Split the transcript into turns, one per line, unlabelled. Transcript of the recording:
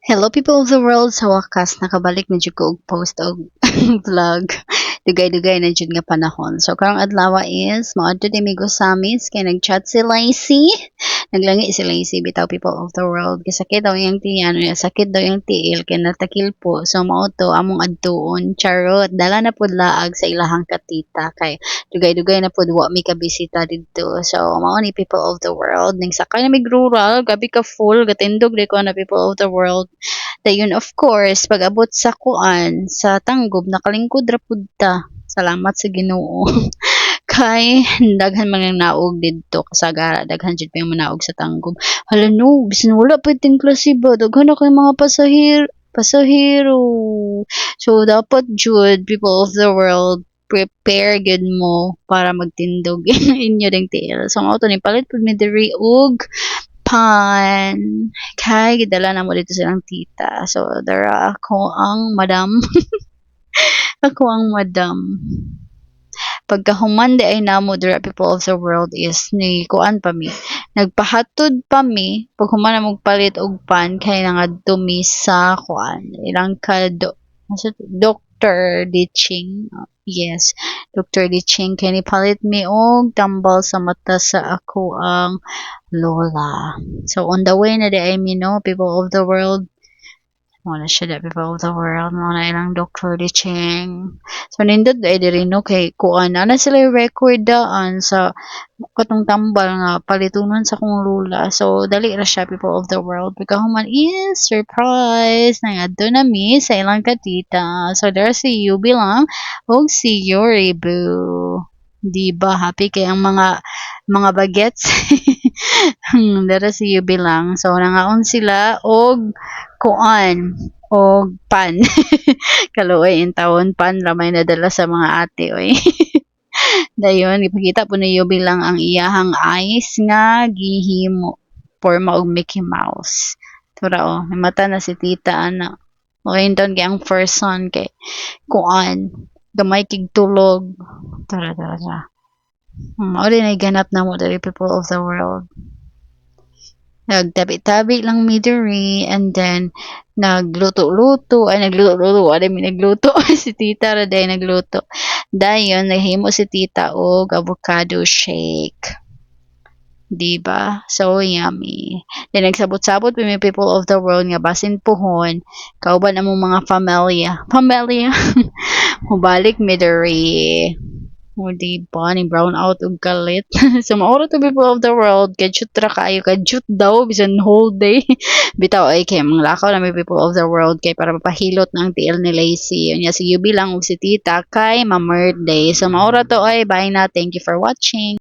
Hello people of the world, sa wakas nakabalik na jud ko og post og vlog. Dugay-dugay na jud nga panahon. So karong adlaw is moadto di mi Samis kay nagchat si Lacey. Naglangi si Lacey bitaw people of the world. Kay sakit daw iyang tiyan, sakit daw iyang tiil kay natakil po. So mao to among adtuon. Charot, dala na pud laag sa ilahang katita kay dugay-dugay na pud wa mi kabisita didto. So mao ni people of the world. Ning sakay na mig rural, gabi ka full gatindog di ko na people of the world. Dayon of course, pag-abot sa kuan, sa Tanggob, nakalingkod ra pud ta. Salamat sa Ginoo. Kay daghan man ang naog didto kasagara, daghan jud pa yung manaog sa Tanggob. Hala no, bisan wala pa ting klase ba, daghan na kay mga pasahero. So dapat jud people of the world prepare good mo para magtindog inyo ding tiil. So mao to ni palit pud mi diri og pan. Kay gidala na mo dito silang tita. So, dara ako ang madam. Ako ang madam. Pagkahuman di ay namo dira people of the world is ni kuan pa mi. Nagpahatod pa mi pag human na magpalit og pan kay nangadto mi sa kuan. Ilang Dr. Ditching. Yes, Dr. Ditching kay ni palit mi og tambal sa mata sa ako ang lola. So on the way na di ay mi no people of the world. Wala siya da people of the world. Mga ilang Dr. Ditching. So nindot ay diri no kay kuan ana sila yung record daan sa katong tambal nga palitunon sa kong lula. So dali ra siya people of the world. Pagkahuman is surprise nangadto na mi sa ilang katita. So there si Yubi lang og si Yuri boo. Di ba happy kay ang mga bagets dara si Yubi lang. So nangaon sila og kuan og pan. Kaluoy in tawon pan ramay nadala sa mga ate oy. Dayon ipakita po ni Yubi lang ang iyahang eyes nga gihimo porma og Mickey Mouse. Tura oh, may mata na si tita ana. O hinton kay ang first son kay kuan gamay kig tulog. Tara. Mao rin ay ganap na mo diri people of the world. Nagtabi-tabi lang mi diri and then nagluto-luto si tita ra day nagluto. Dayon nahimo si tita og avocado shake. Diba? So yummy. Then nagsabot-sabot mi people of the world nga basin pohon kauban among mga pamilya mubalik mi diri. O diba, ni brown out og kalit. So maura to people of the world, kadyut ra kayo, kadyut daw, bisan whole day. Bitaw ay kay mga lakaw na may people of the world kay para mapahilot ng tiil ni Lacey. Yun niya si Yubi lang og si tita kay ma-birthday. So maura to ay, bye na, thank you for watching.